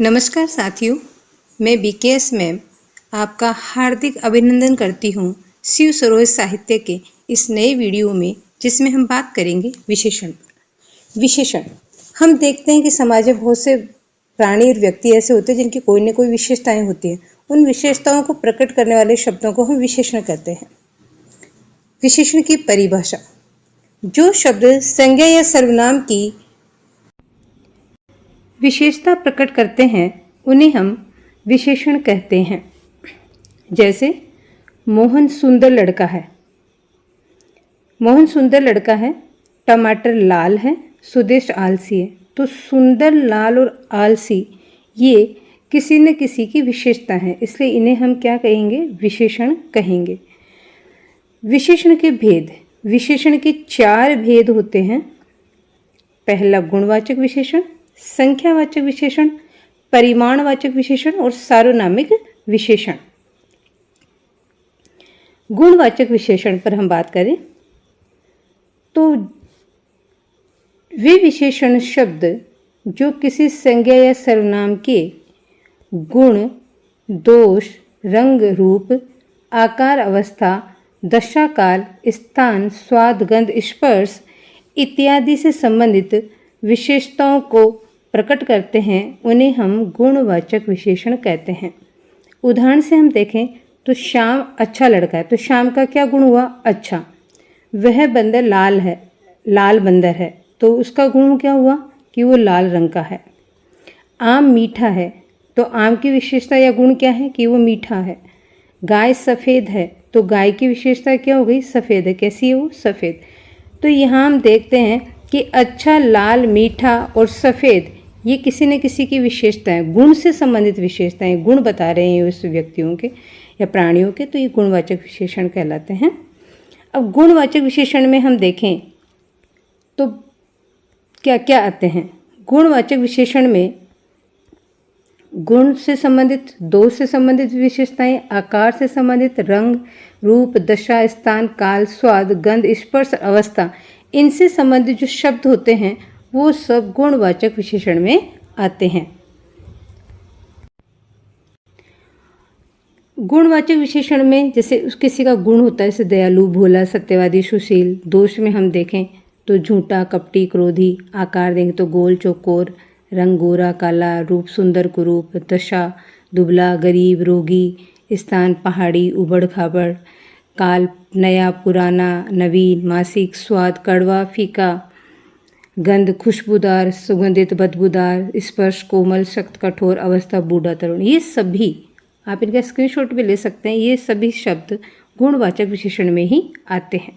नमस्कार साथियों, मैं बीकेएस मैम आपका हार्दिक अभिनंदन करती हूँ शिव सरोज साहित्य के इस नए वीडियो में, जिसमें हम बात करेंगे विशेषण। विशेषण हम देखते हैं कि समाज में बहुत से प्राणी और व्यक्ति ऐसे होते हैं जिनकी कोई न कोई विशेषताएं होती हैं। उन विशेषताओं को प्रकट करने वाले शब्दों को हम विशेषण कहते हैं। विशेषण की परिभाषा: जो शब्द संज्ञा या सर्वनाम की विशेषता प्रकट करते हैं उन्हें हम विशेषण कहते हैं। जैसे मोहन सुंदर लड़का है। मोहन सुंदर लड़का है, टमाटर लाल है, सुदेश आलसी है। तो सुंदर, लाल और आलसी ये किसी न किसी की विशेषता है, इसलिए इन्हें हम क्या कहेंगे? विशेषण कहेंगे। विशेषण के भेद: विशेषण के 4 भेद होते हैं। पहला गुणवाचक विशेषण, संख्यावाचक विशेषण, परिमाणवाचक विशेषण और सार्वनामिक विशेषण। गुणवाचक विशेषण पर हम बात करें तो वे विशेषण शब्द जो किसी संज्ञा या सर्वनाम के गुण, दोष, रंग, रूप, आकार, अवस्था, दशा, काल, स्थान, स्वाद, गंध, स्पर्श इत्यादि से संबंधित विशेषताओं को प्रकट करते हैं, उन्हें हम गुणवाचक विशेषण कहते हैं। उदाहरण से हम देखें तो श्याम अच्छा लड़का है, तो श्याम का क्या गुण हुआ? अच्छा। वह बंदर लाल है, लाल बंदर है, तो उसका गुण क्या हुआ कि वो लाल रंग का है। आम मीठा है, तो आम की विशेषता या गुण क्या है कि वो मीठा है। गाय सफ़ेद है, तो गाय की विशेषता क्या हो गई? सफ़ेद है। कैसी है वो? सफ़ेद। तो यहाँ हम देखते हैं कि अच्छा, लाल, मीठा और सफ़ेद ये किसी न किसी की विशेषताएं, गुण से संबंधित विशेषताएं, गुण बता रहे हैं उस व्यक्तियों के या प्राणियों के, तो ये गुणवाचक विशेषण कहलाते हैं। अब गुणवाचक विशेषण में हम देखें तो क्या क्या आते हैं। गुणवाचक विशेषण में गुण से संबंधित, दोष से संबंधित विशेषताएं, आकार से संबंधित, रंग, रूप, दशा, स्थान, काल, स्वाद, गंध, स्पर्श, अवस्था, इनसे संबंधित जो शब्द होते हैं वो सब गुणवाचक विशेषण में आते हैं। गुणवाचक विशेषण में जैसे किसी का गुण होता है, जैसे दयालु, भोला, सत्यवादी, सुशील। दोष में हम देखें तो झूठा, कपटी, क्रोधी। आकार देंगे तो गोल, चौकोर। रंग गोरा, काला। रूप सुंदर, कुरूप। दशा दुबला, गरीब, रोगी। स्थान पहाड़ी, उबड़ खाबड़। काल नया, पुराना, नवीन, मासिक। स्वाद कड़वा, फीका। गंध खुशबूदार, सुगंधित, बदबूदार। स्पर्श कोमल, सख्त, कठोर। अवस्था बूढ़ा, तरुण। ये सभी आप इनका स्क्रीनशॉट भी ले सकते हैं। ये सभी शब्द गुणवाचक विशेषण में ही आते हैं।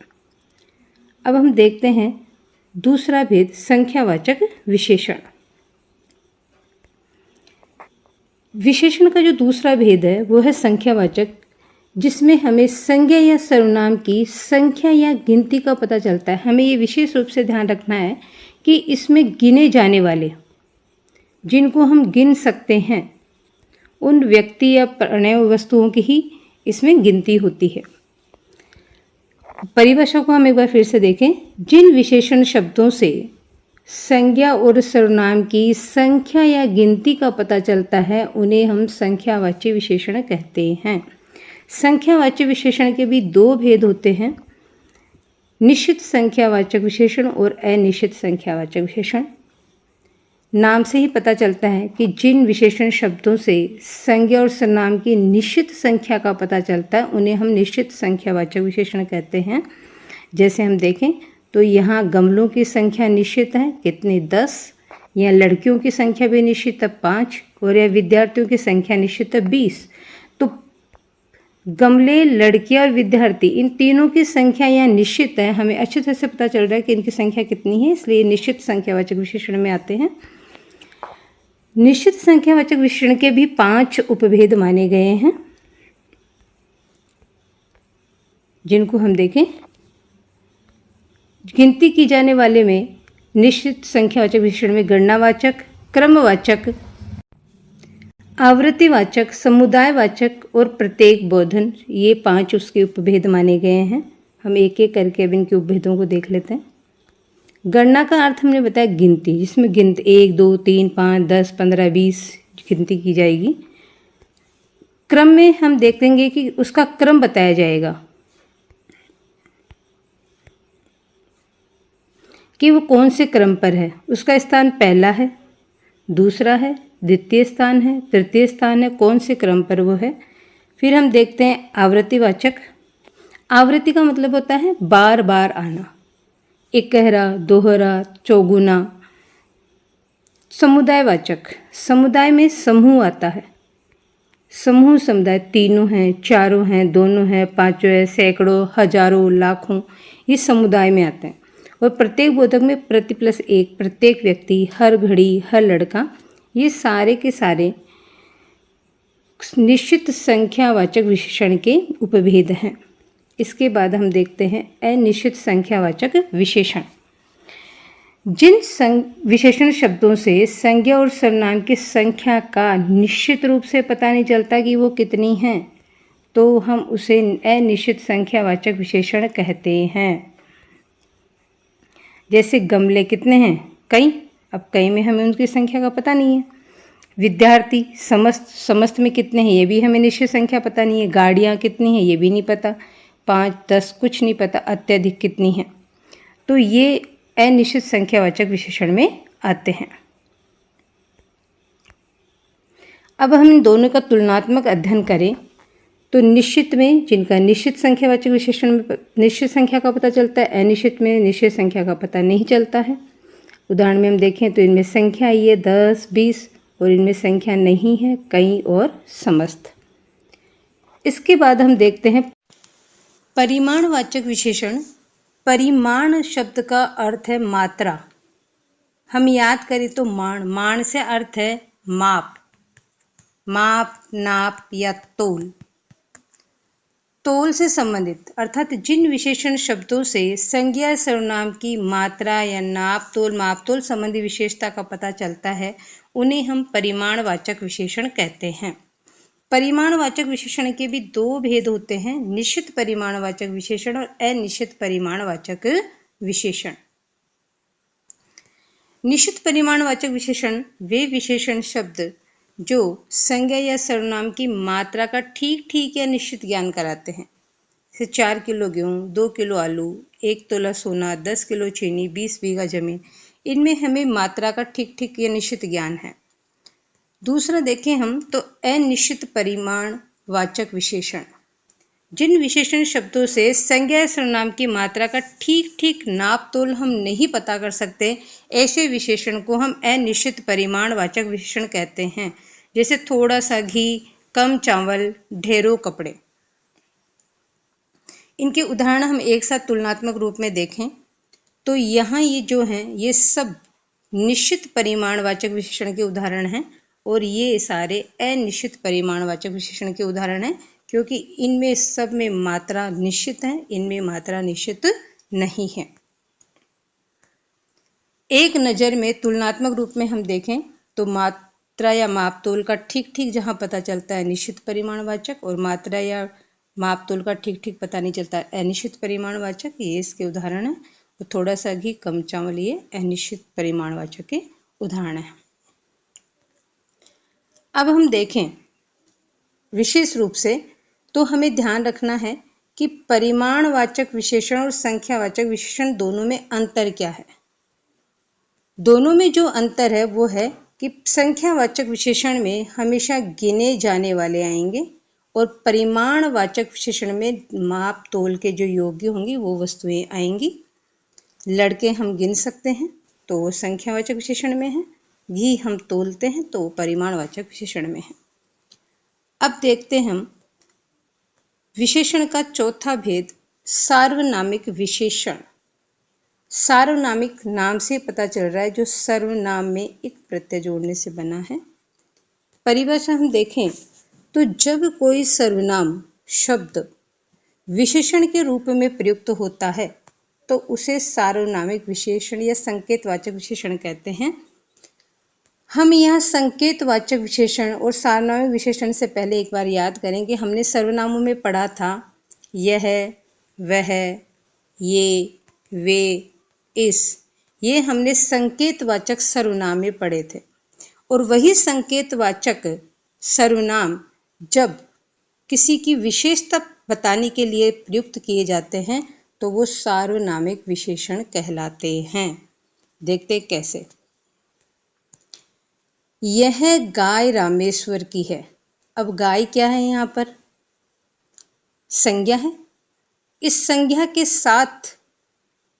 अब हम देखते हैं दूसरा भेद, संख्यावाचक विशेषण। विशेषण का जो दूसरा भेद है वो है संख्यावाचक, जिसमें हमें संज्ञा या सर्वनाम की संख्या या गिनती का पता चलता है। हमें ये विशेष रूप से ध्यान रखना है कि इसमें गिने जाने वाले, जिनको हम गिन सकते हैं, उन व्यक्ति या प्राणी वस्तुओं की ही इसमें गिनती होती है। परिभाषा को हम एक बार फिर से देखें। जिन विशेषण शब्दों से संज्ञा और सर्वनाम की संख्या या गिनती का पता चलता है उन्हें हम संख्यावाची विशेषण कहते हैं। संख्यावाची विशेषण के भी 2 भेद होते हैं, निश्चित संख्यावाचक विशेषण और अनिश्चित संख्यावाचक विशेषण। नाम से ही पता चलता है कि जिन विशेषण शब्दों से संज्ञा और सर्वनाम की निश्चित संख्या का पता चलता है उन्हें हम निश्चित संख्यावाचक विशेषण कहते हैं। जैसे हम देखें तो यहाँ गमलों की संख्या निश्चित है, कितनी? 10। या लड़कियों की संख्या भी निश्चित है, 5। और या विद्यार्थियों की संख्या निश्चित है, 20। तो गमले, लड़कियां और विद्यार्थी, इन तीनों की संख्या यहाँ निश्चित है। हमें अच्छी तरह से पता चल रहा है कि इनकी संख्या कितनी है, इसलिए निश्चित संख्यावाचक विशेषण में आते हैं। निश्चित संख्यावाचक विशेषण के भी 5 उपभेद माने गए हैं, जिनको हम देखें। गिनती की जाने वाले में निश्चित संख्यावाचक विशेषण में गणनावाचक, क्रमवाचक, आवृत्तिवाचक, समुदायवाचक और प्रत्येक बोधन, ये 5 उसके उपभेद माने गए हैं। हम एक एक करके अब इनके उपभेदों को देख लेते हैं। गणना का अर्थ हमने बताया गिनती, जिसमें गिनती 1, 2, 3, 5, 10, 15, 20 गिनती की जाएगी। क्रम में हम देखेंगे कि उसका क्रम बताया जाएगा कि वो कौन से क्रम पर है। उसका स्थान पहला है, दूसरा है, द्वितीय स्थान है, तृतीय स्थान है, कौन से क्रम पर वो है। फिर हम देखते हैं आवृत्तिवाचक। आवृत्ति का मतलब होता है बार बार आना, इकहरा, दोहरा, चौगुना। समुदायवाचक, समुदाय में समूह आता है। समूह समुदाय तीनों हैं, चारों हैं, दोनों हैं, पांचों हैं, सैकड़ों, हजारों, लाखों, ये समुदाय में आते हैं। और प्रत्येक बोधक में प्रति प्लस एक, प्रत्येक व्यक्ति, हर घड़ी, हर लड़का, ये सारे के सारे निश्चित संख्यावाचक विशेषण के उपभेद हैं। इसके बाद हम देखते हैं अनिश्चित संख्यावाचक विशेषण। जिन विशेषण शब्दों से संज्ञा और सर्वनाम की संख्या का निश्चित रूप से पता नहीं चलता कि वो कितनी है, तो हम उसे अनिश्चित संख्यावाचक विशेषण कहते हैं। जैसे गमले कितने हैं? कई। अब कई में हमें उनकी संख्या का पता नहीं है। विद्यार्थी समस्त में कितने हैं, ये भी हमें निश्चित संख्या पता नहीं है। गाड़ियाँ कितनी हैं, ये भी नहीं पता। 5, 10 कुछ नहीं पता। अत्यधिक कितनी है, तो ये अनिश्चित संख्यावाचक विशेषण में आते हैं। अब हम इन दोनों का तुलनात्मक अध्ययन करें तो निश्चित में जिनका निश्चित संख्यावाचक विशेषण में निश्चित संख्या का पता चलता है, अनिश्चित में निश्चित संख्या का पता नहीं चलता है। उदाहरण में हम देखें तो इनमें संख्या आई है 10, 20 और इनमें संख्या नहीं है, कई और समस्त। इसके बाद हम देखते हैं परिमाणवाचक विशेषण। परिमाण शब्द का अर्थ है मात्रा। हम याद करें तो माण से अर्थ है माप, नाप या तोल। तोल से संबंधित अर्थात जिन विशेषण शब्दों से संज्ञा सर्वनाम की मात्रा या नाप तोल संबंधी विशेषता का पता चलता है, उन्हें हम परिमाणवाचक विशेषण कहते हैं। परिमाणवाचक विशेषण के भी दो भेद होते हैं, निश्चित परिमाणवाचक विशेषण और अनिश्चित परिमाणवाचक विशेषण। निश्चित परिमाणवाचक विशेषण वे विशेषण शब्द जो संज्ञा या सर्वनाम की मात्रा का ठीक या निश्चित ज्ञान कराते हैं। जैसे 4 किलो गेहूँ, 2 किलो आलू, 1 तोला सोना, 10 किलो चीनी, 20 बीघा जमीन, इनमें हमें मात्रा का ठीक या निश्चित ज्ञान है। दूसरा देखें हम तो अनिश्चित परिमाणवाचक विशेषण। जिन विशेषण शब्दों से संज्ञा या सर्वनाम की मात्रा का ठीक नाप तोल हम नहीं पता कर सकते, ऐसे विशेषण को हम अनिश्चित परिमाणवाचक विशेषण कहते हैं। जैसे थोड़ा सा घी, कम चावल, ढेरों कपड़े। इनके उदाहरण हम एक साथ तुलनात्मक रूप में देखें तो यहाँ ये जो हैं ये सब निश्चित परिमाणवाचक विशेषण के उदाहरण हैं और ये सारे अनिश्चित परिमाणवाचक विशेषण के उदाहरण हैं, क्योंकि इनमें सब में मात्रा निश्चित है, इनमें मात्रा निश्चित नहीं है। एक नज़र में तुलनात्मक रूप में हम देखें तो मात्रा या माप तोल का ठीक जहाँ पता चलता है निश्चित परिमाणवाचक, और मात्रा या माप तोल का ठीक पता नहीं चलता है अनिश्चित परिमाणवाचक। ये इसके उदाहरण है। तो थोड़ा सा घी, कम चावल, ये अनिश्चित परिमाणवाचक के उदाहरण है। अब हम देखें विशेष रूप से तो हमें ध्यान रखना है कि परिमाणवाचक विशेषण और संख्यावाचक विशेषण दोनों में अंतर क्या है। दोनों में जो अंतर है वो है कि संख्यावाचक विशेषण में हमेशा गिने जाने वाले आएंगे और परिमाणवाचक विशेषण में माप तोल के जो योग्य होंगी वो वस्तुएं आएंगी। लड़के हम गिन सकते हैं तो वो संख्यावाचक विशेषण में है, घी हम तोलते हैं तो परिमाणवाचक विशेषण में है। अब देखते हैं हम विशेषण का चौथा भेद, सार्वनामिक विशेषण। सार्वनामिक नाम से पता चल रहा है जो सर्वनाम में एक प्रत्यय जोड़ने से बना है। परिभाषा हम देखें तो जब कोई सर्वनाम शब्द विशेषण के रूप में प्रयुक्त होता है तो उसे सार्वनामिक विशेषण या संकेतवाचक विशेषण कहते हैं। हम यहाँ संकेतवाचक विशेषण और सार्वनामिक विशेषण से पहले एक बार याद करें कि हमने सर्वनामों में पढ़ा था यह, वह, ये, वे, इस, ये हमने संकेतवाचक सर्वनाम में पढ़े थे। और वही संकेतवाचक सर्वनाम जब किसी की विशेषता बताने के लिए प्रयुक्त किए जाते हैं तो वो सार्वनामिक विशेषण कहलाते हैं। देखते कैसे। यह गाय रामेश्वर की है। अब गाय क्या है? यहाँ पर संज्ञा है। इस संज्ञा के साथ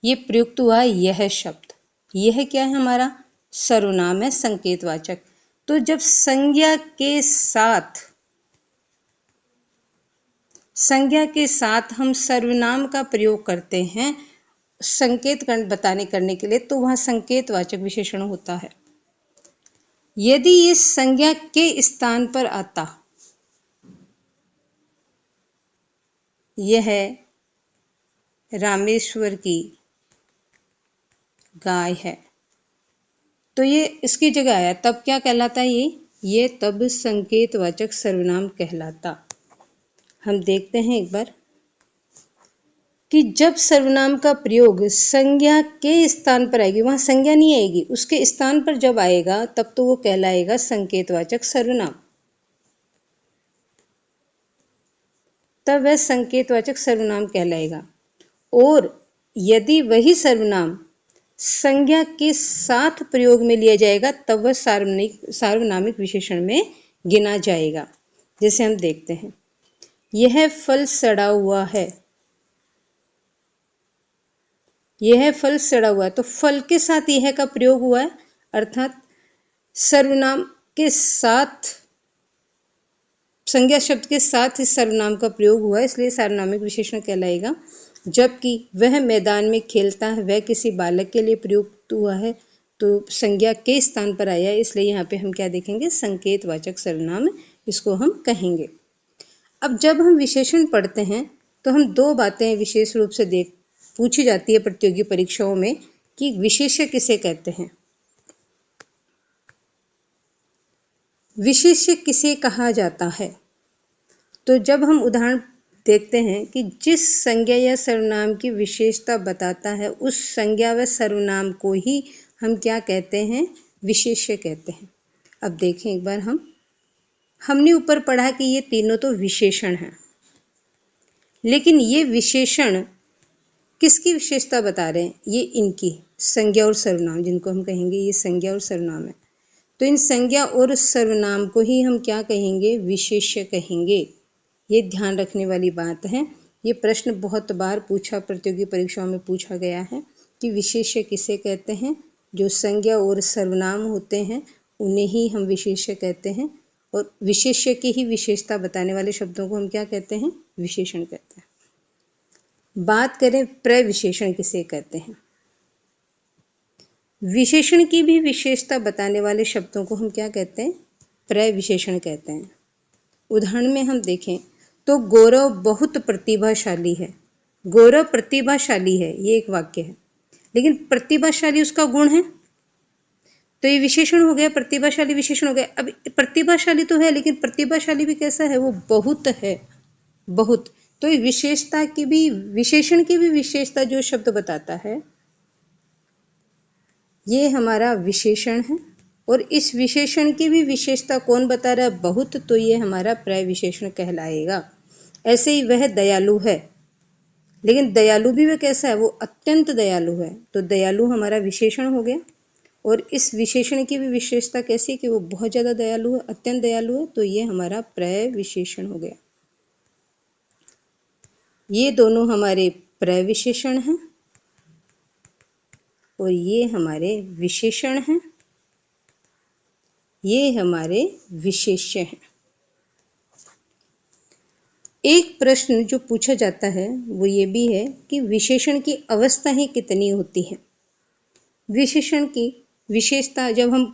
ये प्रयुक्त हुआ यह शब्द। यह क्या है? हमारा सर्वनाम है, संकेतवाचक। तो जब संज्ञा के साथ हम सर्वनाम का प्रयोग करते हैं संकेत बताने करने के लिए, तो वहां संकेतवाचक विशेषण होता है। यदि ये संज्ञा के स्थान पर आता, यह रामेश्वर की गाय है, तो ये इसकी जगह आया, तब क्या कहलाता है? ये तब संकेतवाचक सर्वनाम कहलाता। हम देखते हैं एक बार कि जब सर्वनाम का प्रयोग संज्ञा के स्थान पर आएगी, वहां संज्ञा नहीं आएगी, उसके स्थान पर जब आएगा तब तो वो कहलाएगा संकेतवाचक सर्वनाम। तब वह संकेतवाचक सर्वनाम कहलाएगा। और यदि वही सर्वनाम संज्ञा के साथ प्रयोग में लिया जाएगा तब वह सार्वनामिक विशेषण में गिना जाएगा। जैसे हम देखते हैं, यह फल सड़ा हुआ है। यह फल सड़ा हुआ है, तो फल के साथ यह का प्रयोग हुआ है, अर्थात सर्वनाम के साथ, संज्ञा शब्द के साथ इस सर्वनाम का प्रयोग हुआ है, इसलिए सार्वनामिक विशेषण कहलाएगा। जबकि वह मैदान में खेलता है, वह किसी बालक के लिए प्रयुक्त हुआ है, तो संज्ञा के स्थान पर आया है, इसलिए यहाँ पे हम क्या देखेंगे? संकेतवाचक सर्वनाम इसको हम कहेंगे। अब जब हम विशेषण पढ़ते हैं तो हम दो बातें विशेष रूप से पूछी जाती है प्रतियोगी परीक्षाओं में कि विशेष्य किसे कहते हैं, विशेष्य किसे कहा जाता है। तो जब हम उदाहरण देखते हैं कि जिस संज्ञा या सर्वनाम की विशेषता बताता है उस संज्ञा व सर्वनाम को ही हम क्या कहते हैं? विशेष्य कहते हैं। अब देखें एक बार, हमने ऊपर पढ़ा कि ये तीनों तो विशेषण हैं, लेकिन ये विशेषण किसकी विशेषता बता रहे हैं? ये इनकी संज्ञा और सर्वनाम, जिनको हम कहेंगे ये संज्ञा और सर्वनाम है। तो इन संज्ञा और सर्वनाम को ही हम क्या कहेंगे? विशेष्य कहेंगे। ये ध्यान रखने वाली बात है। ये प्रश्न बहुत बार प्रतियोगी परीक्षाओं में पूछा गया है कि विशेष्य किसे कहते हैं? जो संज्ञा और सर्वनाम होते हैं उन्हें ही हम विशेष्य कहते हैं, और विशेष्य की ही विशेषता बताने वाले शब्दों को हम क्या कहते हैं? विशेषण कहते हैं। बात करें प्रविशेषण किसे कहते हैं? विशेषण की भी विशेषता बताने वाले शब्दों को हम क्या कहते हैं? प्रविशेषण कहते हैं। उदाहरण में हम देखें तो गौरव बहुत प्रतिभाशाली है। गौरव प्रतिभाशाली है, ये एक वाक्य है, लेकिन प्रतिभाशाली उसका गुण है, तो ये विशेषण हो गया, प्रतिभाशाली विशेषण हो गया। अब प्रतिभाशाली तो है, लेकिन प्रतिभाशाली भी कैसा है? वो बहुत है, बहुत। तो विशेषता की भी, विशेषण की भी विशेषता जो शब्द बताता है ये हमारा विशेषण है, और इस विशेषण की भी विशेषता कौन बता रहा है? बहुत। तो ये हमारा प्रविशेषण कहलाएगा। ऐसे ही वह दयालु है, लेकिन दयालु भी वह कैसा है? वो अत्यंत दयालु है, तो दयालु हमारा विशेषण हो गया। और इस विशेषण की भी विशेषता कैसी है? कि वो बहुत ज़्यादा दयालु है, अत्यंत दयालु है, तो ये हमारा प्रविशेषण हो गया। ये दोनों हमारे प्रविशेषण हैं और ये हमारे विशेषण हैं, ये हमारे विशेष्य हैं। एक प्रश्न जो पूछा जाता है वो ये भी है कि विशेषण की अवस्थाएं कितनी होती हैं? विशेषण की विशेषता, जब हम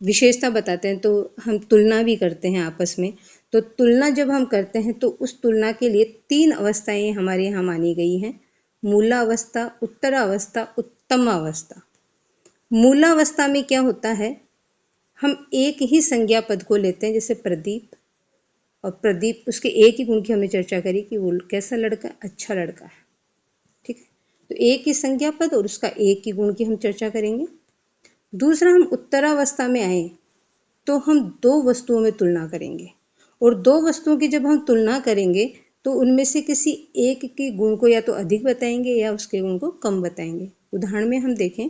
विशेषता बताते हैं तो हम तुलना भी करते हैं आपस में। तो तुलना जब हम करते हैं तो उस तुलना के लिए 3 अवस्थाएं हमारे यहाँ मानी गई हैं: मूलावस्था, उत्तरावस्था, उत्तमावस्था। मूलावस्था में क्या होता है? हम एक ही संज्ञा पद को लेते हैं, जैसे प्रदीप, और प्रदीप उसके एक ही गुण की हमने चर्चा करी कि वो कैसा लड़का? अच्छा लड़का है। ठीक है, तो एक ही संज्ञा पद और उसका एक ही गुण की हम चर्चा करेंगे। दूसरा, हम उत्तरावस्था में आए तो हम दो वस्तुओं में तुलना करेंगे, और दो वस्तुओं की जब हम तुलना करेंगे तो उनमें से किसी एक के गुण को या तो अधिक बताएंगे या उसके गुण को कम बताएंगे। उदाहरण में हम देखें,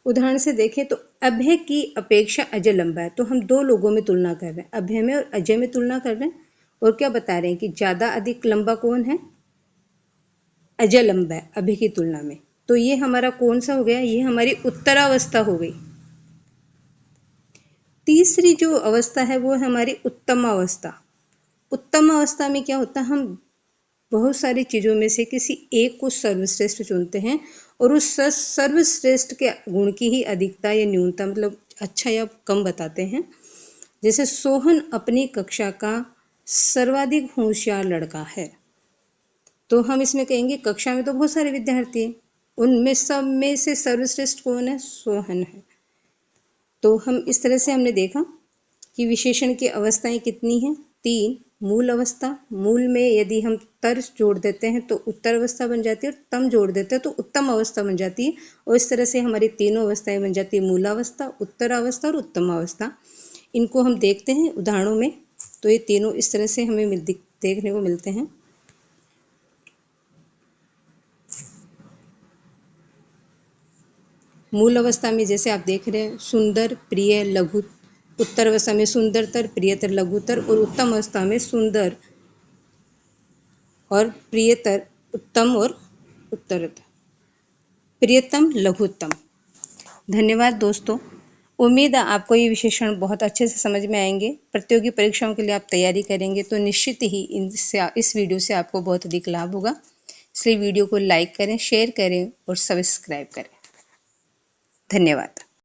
उदाहरण से देखें तो अभय की अपेक्षा अजय लंबा है। तो हम दो लोगों में तुलना कर रहे हैं, अभय में और अजय में तुलना कर रहे हैं, और क्या बता रहे हैं कि ज्यादा अधिक लंबा कौन है, अजय लंबा है अभय की तुलना में। तो ये हमारा कौन सा हो गया, ये हमारी उत्तरावस्था हो गई। तीसरी जो अवस्था है वो है हमारी उत्तम अवस्था। उत्तम अवस्था में क्या होता है, हम बहुत सारी चीज़ों में से किसी एक को सर्वश्रेष्ठ चुनते हैं और उस सर्वश्रेष्ठ के गुण की ही अधिकता या न्यूनता, मतलब अच्छा या कम बताते हैं। जैसे सोहन अपनी कक्षा का सर्वाधिक होशियार लड़का है, तो हम इसमें कहेंगे कक्षा में तो बहुत सारे विद्यार्थी हैं, उनमें सब में से सर्वश्रेष्ठ कौन है, सोहन है। तो हम इस तरह से हमने देखा कि विशेषण की अवस्थाएं कितनी हैं, 3। मूल अवस्था, मूल में यदि हम तर जोड़ देते हैं तो उत्तर अवस्था बन जाती है, और तम जोड़ देते हैं तो उत्तम अवस्था बन जाती है। और इस तरह से हमारी तीनों अवस्थाएं बन जाती है, मूलावस्था, उत्तरावस्था और उत्तम अवस्था। इनको हम देखते हैं उदाहरणों में, तो ये तीनों इस तरह से हमें देखने को मिलते हैं। मूल अवस्था में जैसे आप देख रहे हैं, सुंदर, प्रिय, लघु। उत्तर अवस्था में सुंदरतर, प्रियतर, लघुतर। और उत्तम अवस्था में सुंदर और प्रियतर, उत्तम और उत्तरतर, प्रियतम, लघुत्तम। धन्यवाद दोस्तों, उम्मीद है आपको ये विशेषण बहुत अच्छे से समझ में आएंगे। प्रतियोगी परीक्षाओं के लिए आप तैयारी करेंगे तो निश्चित ही इस वीडियो से आपको बहुत अधिक लाभ होगा। इसलिए वीडियो को लाइक करें, शेयर करें और सब्सक्राइब करें। धन्यवाद।